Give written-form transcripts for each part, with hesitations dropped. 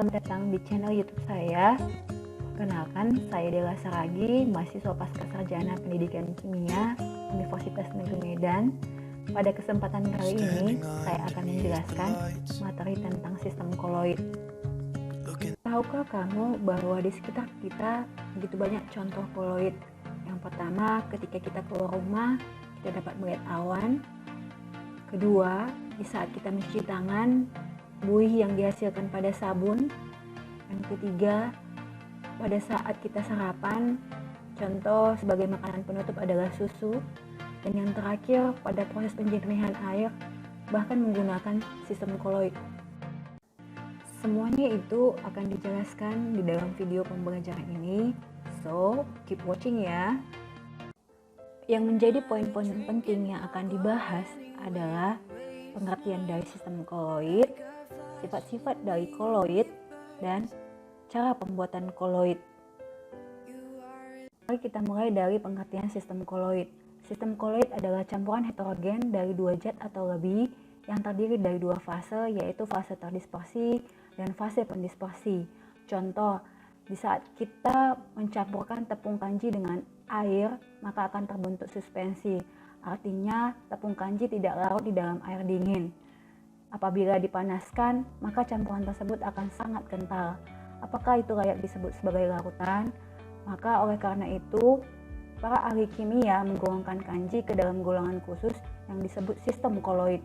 Selamat datang di channel YouTube saya. Perkenalkan, saya Dela Saragi, mahasiswa Pascasarjana Pendidikan Kimia Universitas Negeri Medan. Pada kesempatan kali ini, saya akan menjelaskan materi tentang sistem koloid. Tahukah kamu bahwa di sekitar kita begitu banyak contoh koloid? Yang pertama, ketika kita keluar rumah, kita dapat melihat awan. Kedua, di saat kita mencuci tangan, buih yang dihasilkan pada sabun. Yang ketiga, pada saat kita sarapan, contoh sebagai makanan penutup adalah susu. Dan yang terakhir, pada proses penjernihan air, bahkan menggunakan sistem koloid. Semuanya itu akan dijelaskan di dalam video pembelajaran ini, so keep watching ya. Yang menjadi poin-poin penting yang akan dibahas adalah pengertian dari sistem koloid, sifat-sifat dari koloid, dan cara pembuatan koloid. Mari kita mulai dari pengertian sistem koloid. Sistem koloid adalah campuran heterogen dari dua zat atau lebih yang terdiri dari dua fase, yaitu fase terdispersi dan fase pendispersi. Contoh, di saat kita mencampurkan tepung kanji dengan air, maka akan terbentuk suspensi. Artinya, tepung kanji tidak larut di dalam air dingin. Apabila dipanaskan, maka campuran tersebut akan sangat kental. Apakah itu layak disebut sebagai larutan? Maka oleh karena itu, para ahli kimia menggolongkan kanji ke dalam golongan khusus yang disebut sistem koloid.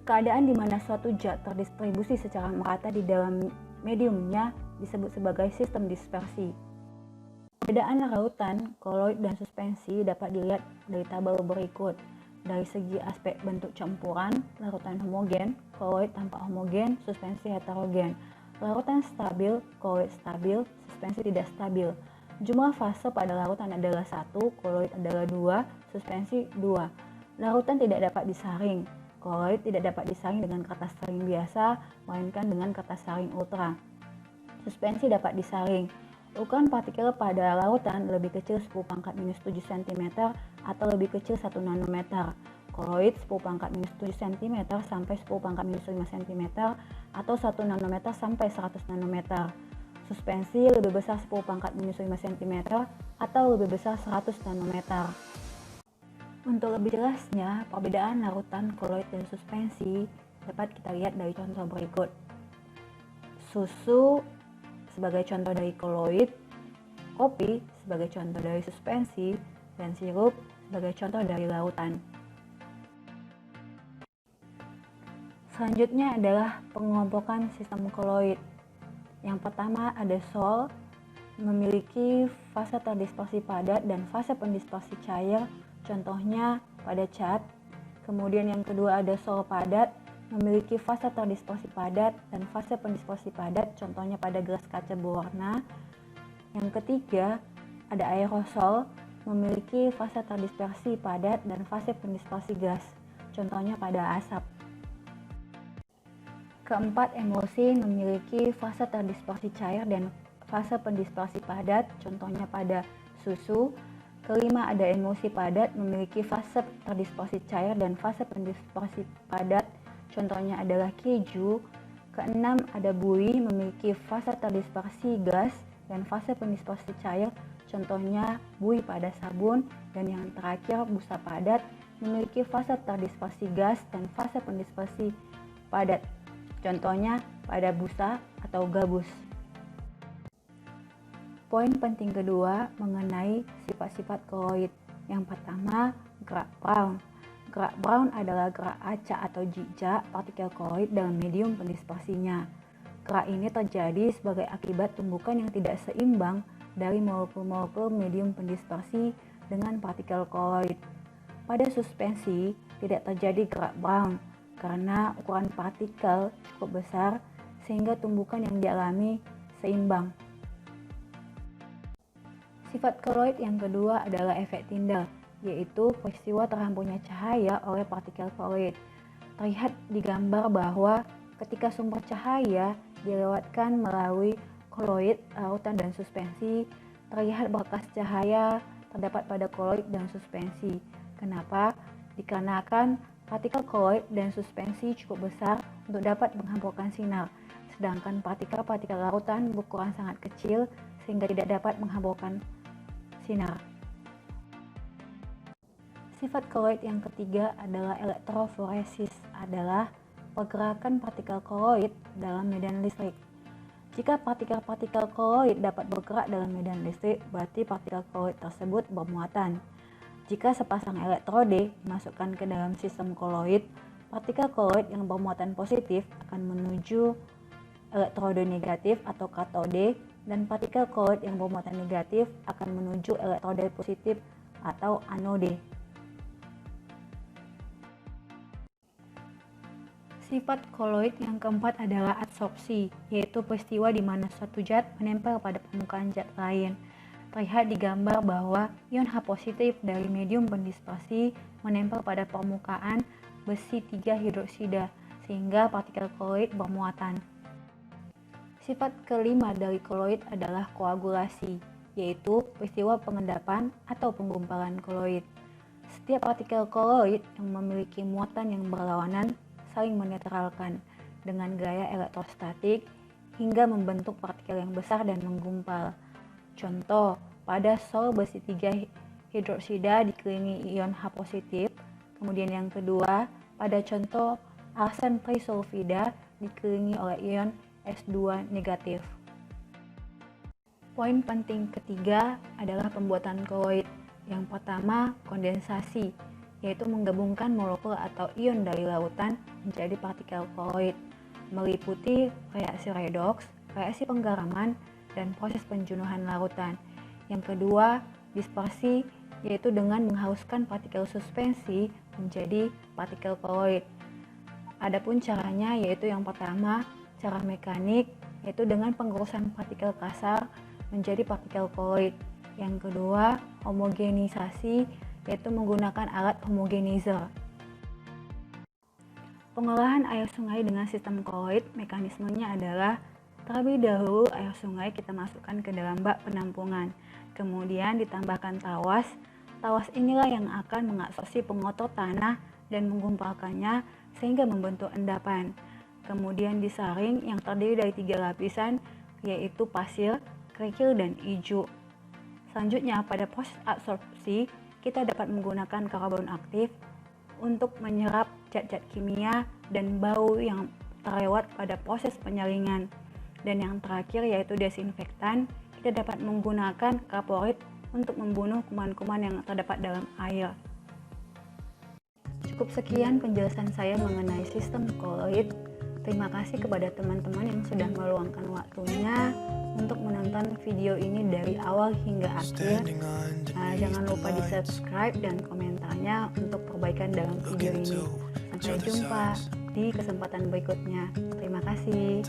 Keadaan di mana suatu zat terdistribusi secara merata di dalam mediumnya disebut sebagai sistem dispersi. Perbedaan larutan, koloid, dan suspensi dapat dilihat dari tabel berikut. Dari segi aspek bentuk campuran, larutan homogen, koloid tampak homogen, suspensi heterogen. Larutan stabil, koloid stabil, suspensi tidak stabil. Jumlah fase pada larutan adalah 1, koloid adalah 2, suspensi 2. Larutan tidak dapat disaring. Koloid tidak dapat disaring dengan kertas saring biasa, melainkan dengan kertas saring ultra. Suspensi dapat disaring. Ukuran partikel pada larutan lebih kecil 10⁻⁷ cm atau lebih kecil 1 nanometer. Koloid 10⁻⁷ cm sampai 10⁻⁵ cm atau 1 nanometer sampai 100 nanometer. Suspensi lebih besar 10⁻⁵ cm atau lebih besar 100 nanometer. Untuk lebih jelasnya, perbedaan larutan, koloid, dan suspensi dapat kita lihat dari contoh berikut. Susu sebagai contoh dari koloid, kopi sebagai contoh dari suspensi, dan sirup sebagai contoh dari larutan. Selanjutnya adalah pengelompokan sistem koloid. Yang pertama ada sol, memiliki fase terdispersi padat dan fase pendispersi cair, contohnya pada cat. Kemudian yang kedua ada sol padat, memiliki fase terdispersi padat dan fase pendispersi padat, contohnya pada gelas kaca berwarna. Yang ketiga, ada aerosol, memiliki fase terdispersi padat dan fase pendispersi gas, contohnya pada asap. Keempat, emulsi, memiliki fase terdispersi cair dan fase pendispersi padat, contohnya pada susu. Kelima, ada emulsi padat, memiliki fase terdispersi cair dan fase pendispersi padat, contohnya adalah keju. Keenam, ada buih, memiliki fase terdispersi gas dan fase pendispersi cair, contohnya buih pada sabun. Dan yang terakhir, busa padat, memiliki fase terdispersi gas dan fase pendispersi padat, contohnya pada busa atau gabus. Poin penting kedua mengenai sifat-sifat koloid. Yang pertama, gerak Brown. Gerak Brown adalah gerak acak atau jejak partikel koloid dalam medium pendispersinya. Gerak ini terjadi sebagai akibat tumbukan yang tidak seimbang dari molekul-molekul medium pendispersi dengan partikel koloid. Pada suspensi tidak terjadi gerak Brown karena ukuran partikel cukup besar sehingga tumbukan yang dialami seimbang. Sifat koloid yang kedua adalah efek Tyndall, yaitu peristiwa terhamburnya cahaya oleh partikel koloid. Terlihat di gambar bahwa ketika sumber cahaya dilewatkan melalui koloid, larutan, dan suspensi, terlihat berkas cahaya terdapat pada koloid dan suspensi. Kenapa? Dikarenakan Partikel koloid dan suspensi cukup besar untuk dapat menghamburkan sinar, sedangkan partikel-partikel larutan berukuran sangat kecil sehingga tidak dapat menghamburkan sinar. Sifat koloid yang ketiga adalah elektroforesis, adalah pergerakan partikel koloid dalam medan listrik. Jika partikel-partikel koloid dapat bergerak dalam medan listrik, berarti partikel koloid tersebut bermuatan. Jika sepasang elektrode dimasukkan ke dalam sistem koloid, partikel koloid yang bermuatan positif akan menuju elektrode negatif atau katode, dan partikel koloid yang bermuatan negatif akan menuju elektrode positif atau anode. Sifat koloid yang keempat adalah adsorpsi, yaitu peristiwa di mana suatu zat menempel pada permukaan zat lain. Terlihat di gambar bahwa ion H positif dari medium pendispersi menempel pada permukaan besi 3 hidroksida, sehingga partikel koloid bermuatan. Sifat kelima dari koloid adalah koagulasi, yaitu peristiwa pengendapan atau penggumpalan koloid. Setiap partikel koloid yang memiliki muatan yang berlawanan saling menetralkan dengan gaya elektrostatik hingga membentuk partikel yang besar dan menggumpal. Contoh, pada sol besi 3 hidroksida dikelilingi ion H positif. Kemudian yang kedua, pada contoh arsen trisulfida dikelilingi oleh ion S2 negatif. Poin penting ketiga adalah pembuatan koloid. Yang pertama, kondensasi, yaitu menggabungkan molekul atau ion dari lautan menjadi partikel koloid, meliputi reaksi redoks, reaksi penggaraman, dan proses penjenuhan larutan. Yang kedua, dispersi, yaitu dengan menghaluskan partikel suspensi menjadi partikel koloid. Adapun caranya yaitu yang pertama, cara mekanik, yaitu dengan pengurusan partikel kasar menjadi partikel koloid. Yang kedua, homogenisasi, yaitu menggunakan alat homogenizer. Pengolahan air sungai dengan sistem koloid, mekanismenya adalah terlebih dahulu air sungai kita masukkan ke dalam bak penampungan, kemudian ditambahkan tawas. Tawas inilah yang akan mengabsorpsi pengotor tanah dan menggumpalkannya sehingga membentuk endapan. Kemudian disaring yang terdiri dari 3 lapisan, yaitu pasir, kerikil, dan ijuk. Selanjutnya, pada proses absorpsi, kita dapat menggunakan karbon aktif untuk menyerap zat-zat kimia dan bau yang terlewat pada proses penyaringan. Dan yang terakhir yaitu desinfektan, kita dapat menggunakan kaporit untuk membunuh kuman-kuman yang terdapat dalam air. Cukup sekian penjelasan saya mengenai sistem koloid. Terima kasih kepada teman-teman yang sudah meluangkan waktunya untuk menonton video ini dari awal hingga akhir. Jangan lupa di subscribe dan komentarnya untuk perbaikan dalam video ini. Sampai jumpa di kesempatan berikutnya. Terima kasih.